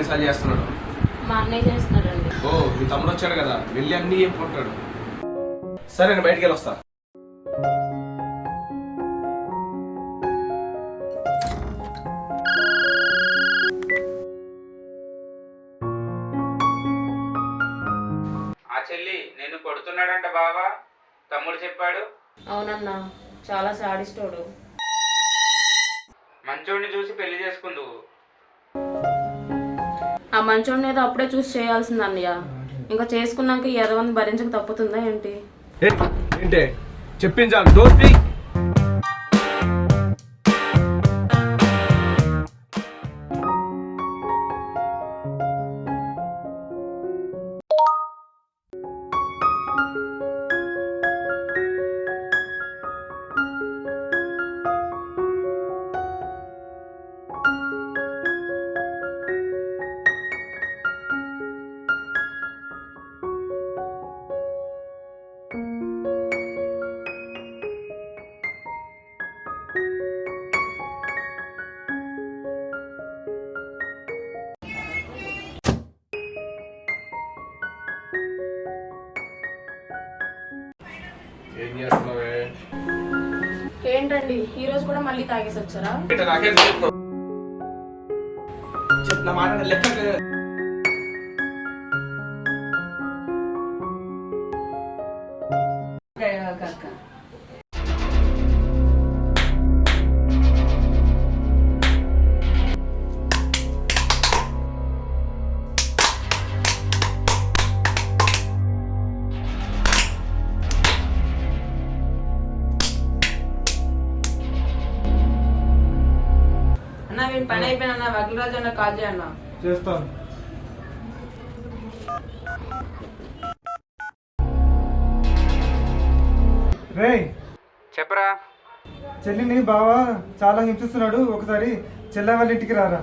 Daddy సాల్ చేస్తున్నాడు? మా అన్నయ్య చేస్తున్నాడండి. ఓ మీ తమ్ముడు వచ్చాడు కదా, వెళ్ళి అన్ని ఏం కొంటాడు. సరే నేను బయటికి వెళ్ళి వస్తా. ఆ చెల్లి నేను కొడుతున్నాడంట బావా, తమ్ముడు చెప్పాడు. అవునన్నా, చాలా సాడిస్టోడు. మంచోడిని చూసి పెళ్లి చేసుకుందువు. ఆ మంచోడిని ఏదో అప్పుడే చూసి చేయాల్సింది అన్నయ్య. ఇంకా చేసుకున్నాక ఈ ఎదవని భరించక తప్పుతుందా ఏంటి? ఏంటే చెప్పించాలి దోస్తి. ఏం చేస్తున్నావే? ఏంటండి ఈ రోజు కూడా మళ్ళీ తాగేసి వచ్చారా? నాకేం చెప్పిన మాట లెక్క. అన్నా వీని పని అయిపోయినా వకీలరాజు అన్న కాల్ చేయన్నా. చేస్తాను. రే చెప్పరా. చెల్లిని బావా చాలా హింసిస్తున్నాడు, ఒకసారి చెల్లె వాళ్ళ ఇంటికి రారా.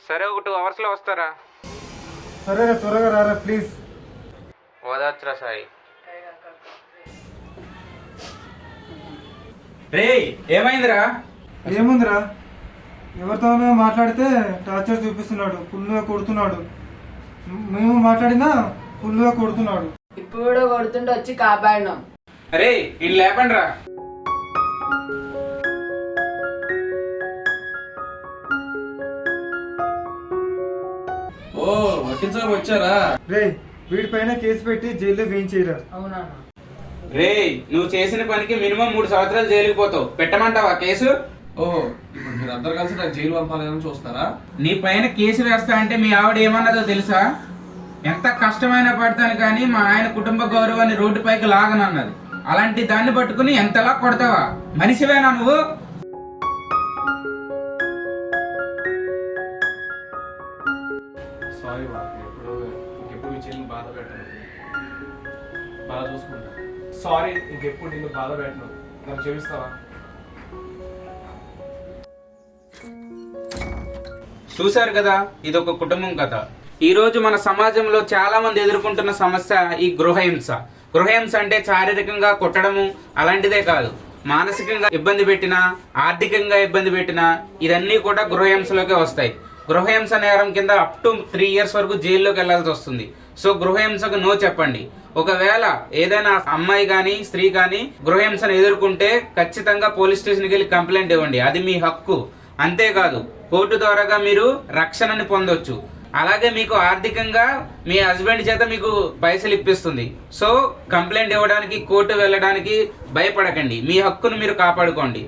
సరే, ఒక 2 hours లో వస్తారా? సరేరా, త్వరగా రారా ప్లీజ్. ఓదార్చురా సాయి. రే ఏమైందిరా? ఏముందిరా, ఎవరితోనో మాట్లాడితే టార్చర్ చూపిస్తున్నాడు, ఫుల్గా కొడుతున్నాడు. మేము మాట్లాడినా ఫుల్గా కొడుతున్నాడు. ఇప్పుడు కొడుతుంటే వచ్చి కాపాడినాం. అరే ఇల్లు లేపండి రా. ఓ వకీల్ సాబ్ వచ్చారా? రే వీడిపైన కేసు పెట్టి జైల్లో వేయించేయరా. అవునా? రే నువ్వు చేసిన పనికి మినిమం 3 సంవత్సరాలు జైలుకి పోతావు. పెట్టమంటావా కేసు? ఓహో, ఇప్పుడు మీరు అందరు కలిసి నాకు జైలు పంపాలని చూస్తారా? నీ పైన కేసు వేస్తా అంటే మీ ఆవిడ ఏమన్నదో తెలుసా? ఎంత కష్టమైనా పడతాను కానీ మా ఆయన కుటుంబ గౌరవాన్ని రోడ్డు పైకి లాగనన్నది. అలాంటి దాన్ని పట్టుకుని ఎంతలా కొడతావా? మనిషివేనా నువ్వు? సారీ మా, ఇంకెప్పుడు మీ చెల్లిని బాధ పెట్టను, బాగా చూసుకుంటా. సారీ, ఇంకెప్పుడు నిన్ను బాధ పెట్టను, నాకు క్షమిస్తావా? చూశారు కదా, ఇదొక కుటుంబం కథ. ఈ రోజు మన సమాజంలో చాలా మంది ఎదుర్కొంటున్న సమస్య ఈ గృహహింస. గృహహింస అంటే శారీరకంగా కొట్టడము అలాంటిదే కాదు, మానసికంగా ఇబ్బంది పెట్టినా, ఆర్థికంగా ఇబ్బంది పెట్టినా ఇదన్నీ కూడా గృహహింసలోకే వస్తాయి. గృహహింస నేరం కింద అప్ టు 3 years వరకు జైల్లోకి వెళ్లాల్సి వస్తుంది. సో గృహహింసకు నో చెప్పండి. ఒకవేళ ఏదైనా అమ్మాయి కానీ స్త్రీ కానీ గృహహింసను ఎదుర్కొంటే ఖచ్చితంగా పోలీస్ స్టేషన్కి వెళ్ళి కంప్లైంట్ ఇవ్వండి, అది మీ హక్కు. అంతేకాదు కోర్టు ద్వారాగా మీరు రక్షణని పొందొచ్చు. అలాగే మీకు ఆర్థికంగా మీ హస్బెండ్ చేత మీకు పైసలు ఇప్పిస్తుంది. సో కంప్లైంట్ ఇవ్వడానికి కోర్టు వెళ్ళడానికి భయపడకండి, మీ హక్కును మీరు కాపాడుకోండి.